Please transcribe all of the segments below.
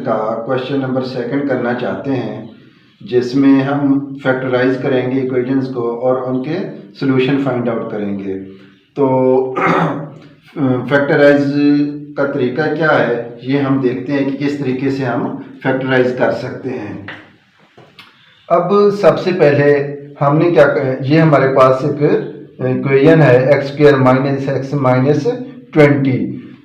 का question number 2 करना चाहते हैं, जिसमें हम फैक्टराइज करेंगे इक्वेशंस को और उनके सॉल्यूशन फाइंड आउट करेंगे। तो फैक्टराइज का तरीका क्या है ये हम देखते हैं कि किस तरीके से हम फैक्टराइज कर सकते हैं। अब सबसे पहले हमने क्या ये हमारे पास एक इक्वेशन है x² - x - 20।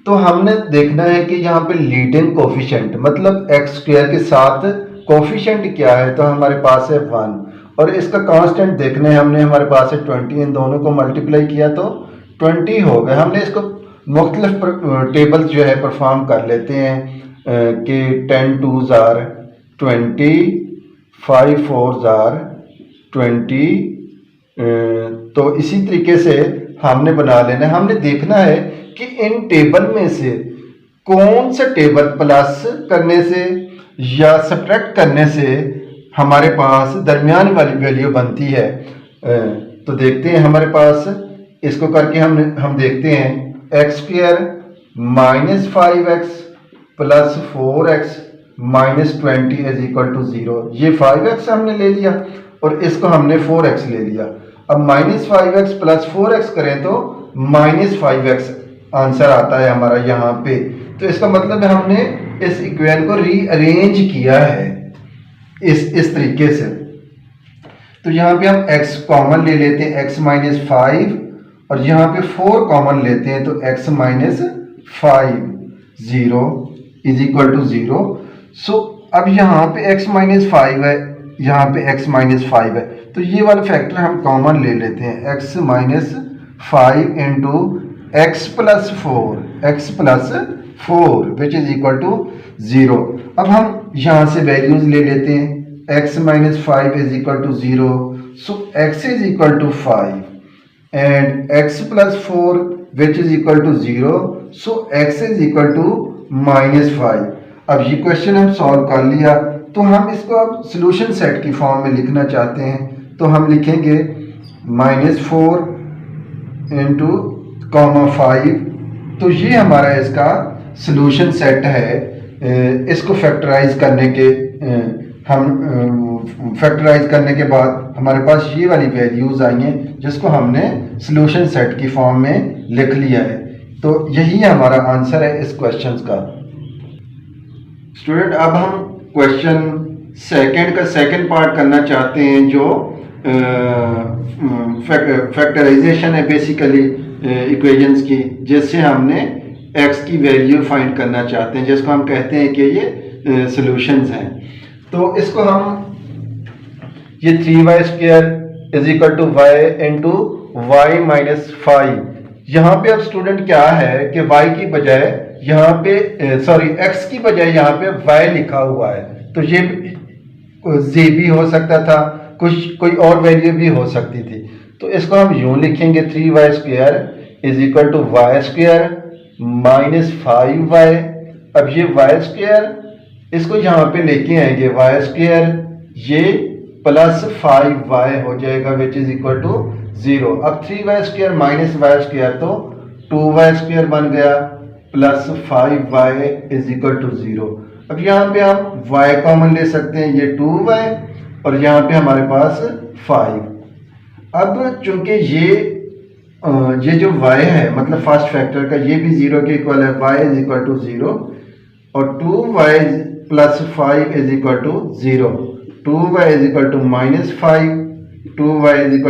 तो हमने देखना है कि यहाँ पे लीडिंग कोफिशिएंट मतलब x² के साथ कोफिशिएंट क्या है, तो हमारे पास है 1 और इसका कांस्टेंट देखना है, हमने हमारे पास है 20, इन दोनों को मल्टीप्लाई किया तो 20 हो गया। हमने इसको मुख्तलिफ टेबल्स जो है परफॉर्म कर लेते हैं कि 10 2s are 20, 5 4s are 20। तो इसी तरीके से हमने बना लेना है। हमने देखना है कि इन टेबल में से कौन सा टेबल प्लस करने से या सब्ट्रैक्ट करने से हमारे पास दरमियान वाली वैल्यू बनती है। तो देखते हैं हमारे पास इसको करके हम देखते हैं x² - 5x + 4x - 20 = 0। ये 5x हमने ले लिया और इसको हमने 4x ले लिया। अब -5x + 4x करें तो -5x आंसर आता है हमारा यहाँ पे। तो इसका मतलब है हमने इस इक्वेशन को रीअरेंज किया है इस तरीके से। तो यहाँ पे हम x कॉमन ले लेते हैं, x - 5, और यहाँ पे 4 कॉमन लेते हैं तो x - 5 0 = 0। सो अब यहाँ पे x - 5 है, यहाँ पे x - 5 है, तो ये वाला फैक्टर हम कॉमन ले लेते हैं, x - 5 × x + 4 which is equal to 0। अब हम यहाँ से वैल्यूज ले लेते हैं, x - 5 = 0, so x is equal to 5 and x + 4 which is equal to 0, so x is equal to -5। अब ये क्वेश्चन हम सॉल्व कर लिया, तो हम इसको अब सॉल्यूशन सेट की फॉर्म में लिखना चाहते हैं, तो हम लिखेंगे -4 × 5। तो ये हमारा इसका सॉल्यूशन सेट है। इसको फैक्टराइज करने के फैक्टराइज करने के बाद हमारे पास ये वाली वैल्यूज आई हैं जिसको हमने सॉल्यूशन सेट की फॉर्म में लिख लिया है। तो यही हमारा आंसर है इस क्वेश्चन का। स्टूडेंट, अब हम क्वेश्चन का सेकंड पार्ट करना चाहते हैं, जो फैक्टराइजेशन है बेसिकली इक्वेशंस की, जिससे हमने x की वैल्यू फाइंड करना चाहते हैं, जिसको हम कहते हैं कि ये सॉल्यूशंस हैं। तो इसको हम ये 3y² = y × y - 5। यहाँ पे अब स्टूडेंट क्या है कि y की बजाय यहाँ पे x की बजाय यहाँ पे y लिखा हुआ है, तो ये z भी हो सकता था, कोई और वैल्यू भी हो सकती थी। तो इसको हम यूं लिखेंगे 3y² = y² - 5y। अब ये y² इसको यहाँ पे लेके आएंगे, y² ये +5y हो जाएगा which is equal to 0। अब 3y² - y² तो 2y² बन गया +5y = 0। अब यहाँ पे हम y कॉमन ले सकते हैं, ये 2y और यहाँ पे हमारे पास 5। अब चूंकि ये जो y है मतलब फर्स्ट फैक्टर का, ये भी 0 के इक्वल है, y = 0 और 2y + 5 = 0। 2y = -5, 2y =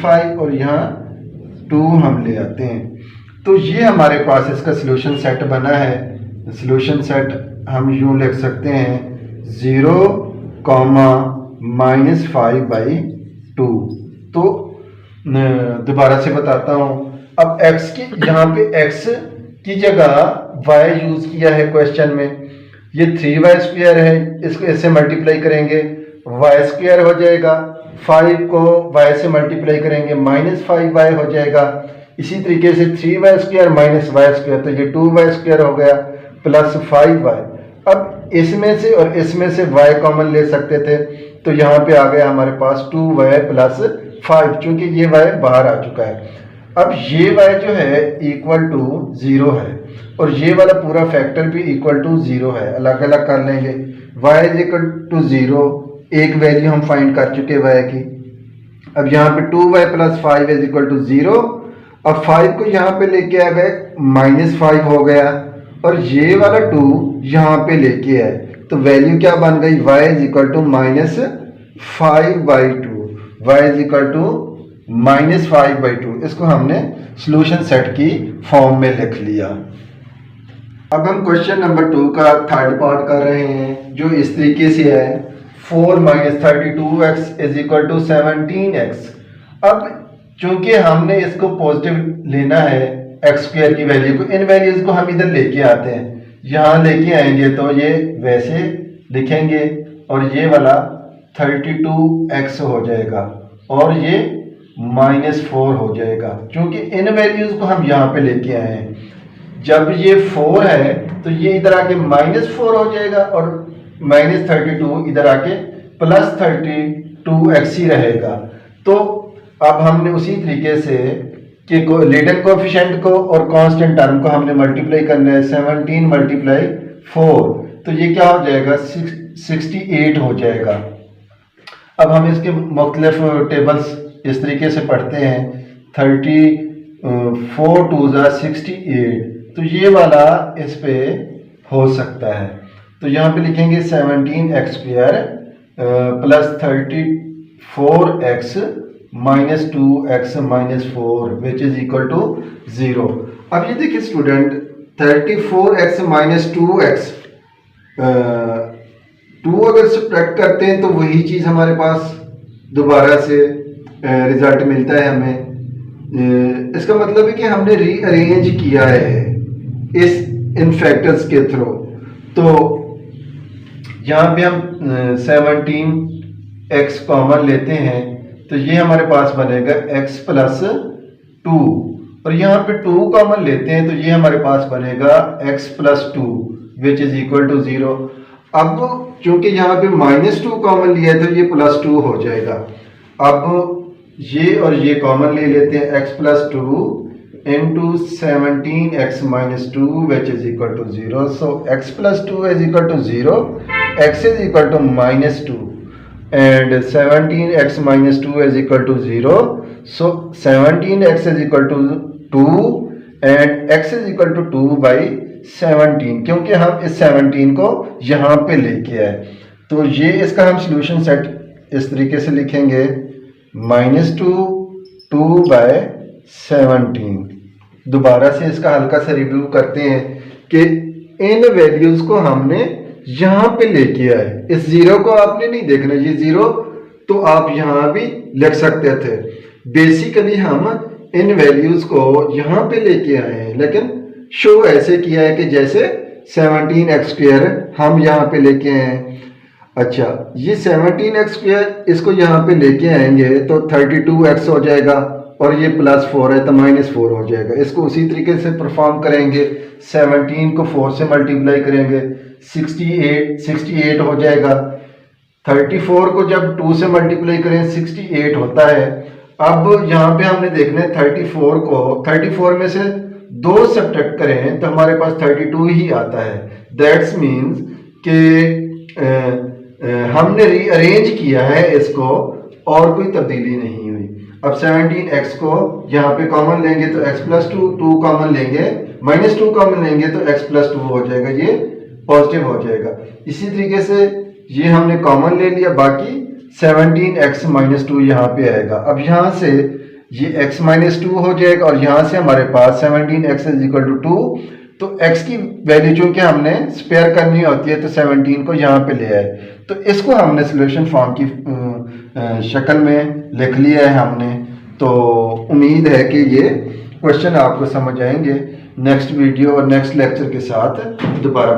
-5 और यहाँ 2 हम ले आते हैं। तो ये हमारे पास इसका सॉल्यूशन सेट बना है। सॉल्यूशन सेट हम यूं लिख सकते हैं 0, -5/2। तो दोबारा से बताता हूं, अब x की यहाँ पे x की जगह y यूज किया है क्वेश्चन में। ये 3y² है, इसको इससे मल्टीप्लाई करेंगे y² हो जाएगा, 5 को y से मल्टीप्लाई करेंगे -5y हो जाएगा। इसी तरीके से 3y² - y², तो ये 2y² हो गया +5y। अब इसमें से और इसमें से y कॉमन ले सकते थे, तो यहाँ पे आ गया हमारे पास 2y + 5, चूंकि ये y बाहर आ चुका है। अब ये y जो है = 0 है, और ये वाला पूरा फैक्टर भी इक्वल टू 0 है, अलग अलग कर लेंगे। y इज इक्वल टू 0, एक वैल्यू हम फाइंड कर चुके y की। अब यहाँ पे 2y plus 5 is equal to 0। अब 5 को यहाँ पे लेके आ गए, -5 हो गया, और ये वाला 2 यहाँ पे लेके आए, तो वैल्यू क्या बन गई, y is equal to -5/2, y is equal to -5/2। इसको हमने सॉल्यूशन सेट की फॉर्म में लिख लिया। अब हम क्वेश्चन नंबर 2 का थर्ड पार्ट कर रहे हैं, जो इस तरीके से है 4 - 32x is equal to 17x। अब चूंकि हमने इसको पॉजिटिव लेना है x² की वैल्यू को, इन वैल्यूज को हम इधर लेके आते हैं, यहाँ लेके आएंगे तो ये वैसे लिखेंगे और ये वाला 32x हो जाएगा और ये -4 हो जाएगा, क्योंकि इन वैल्यूज को हम यहाँ पे लेके आए हैं। जब ये 4 है तो ये इधर आके -4 हो जाएगा और -32 इधर आके +32x ही रहेगा। तो अब हमने उसी तरीके से कि लीडिंग कोएफिशिएंट को और कांस्टेंट टर्म को हमने मल्टीप्लाई करना है, 17 × 4, तो ये क्या हो जाएगा, 68 हो जाएगा। अब हम इसके मुख्तलिफ टेबल्स इस तरीके से पढ़ते हैं, 34 2 68, तो ये वाला इस पे हो सकता है। तो यहाँ पे लिखेंगे 17x² plus 34x -2x -4 which is equal to 0। अब ये देखिए स्टूडेंट, 34x -2x 2 अगर सब्ट्रैक्ट करते हैं तो वही चीज़ हमारे पास दोबारा से रिजल्ट मिलता है हमें। इसका मतलब है कि हमने रीअरेंज किया है इस इन फैक्टर्स के थ्रू। तो यहाँ पे हम 17x कॉमन लेते हैं तो ये हमारे पास बनेगा x + 2, और यहाँ पे 2 कॉमन लेते हैं तो ये हमारे पास बनेगा x + 2 which is equal to 0। अब चूंकि यहाँ पे -2 कॉमन लिया है तो ये +2 हो जाएगा। अब ये और ये कॉमन ले लेते हैं, x + 2 into 17x - 2 which is equal to 0. So x + 2 is equal to 0, x is equal to -2 and 17x - 2 is equal to 0. So 17x is equal to 2 and x is equal to 2/17, क्योंकि हम इस 17 को यहाँ पे लेके आए। तो ये इसका हम सॉल्यूशन सेट इस तरीके से लिखेंगे, -2 2/17। दोबारा से इसका हल्का सा रिव्यू करते हैं कि इन वैल्यूज को हमने यहाँ पे लेके आए। इस 0 को आपने नहीं देखना, ये 0 तो आप यहाँ भी लिख सकते थे। बेसिकली हम इन वैल्यूज को यहाँ पे लेके आए हैं, लेकिन शो ऐसे किया है कि जैसे 17x² हम यहाँ पे लेके आए हैं। अच्छा, ये 17x² इसको यहाँ पे लेके आएंगे तो 32x हो जाएगा और ये +4 है तो -4 हो जाएगा। इसको उसी तरीके से परफॉर्म करेंगे, 17 को 4 से मल्टीप्लाई करेंगे, 68 हो जाएगा। 34 को जब 2 से मल्टीप्लाई करें 68 होता है। अब यहाँ पे हमने देखना है 34 में से 2 सब्ट्रैक्ट करें तो हमारे पास 32 ही आता है। दैट्स मीन्स कि हमने रीअरेंज किया है इसको और कोई तब्दीली नहीं हुई। अब 17x को यहाँ पे कॉमन लेंगे तो x + 2 कॉमन लेंगे, -2 कॉमन लेंगे तो x + 2 हो जाएगा, ये पॉजिटिव हो जाएगा। इसी तरीके से ये हमने कॉमन ले लिया, बाकी 17x - 2 यहाँ पे आएगा। अब यहाँ से ये x - 2 हो जाएगा और यहाँ से हमारे पास 17x = 2, तो x की वैल्यू चूंकि हमने स्पेयर करनी होती है तो 17 को यहाँ पे ले आए, तो इसको हमने सॉल्यूशन फॉर्म की शक्ल में लिख लिया है हमने। तो उम्मीद है कि ये क्वेश्चन आपको समझ आएंगे। नेक्स्ट वीडियो और नेक्स्ट लेक्चर के साथ दोबारा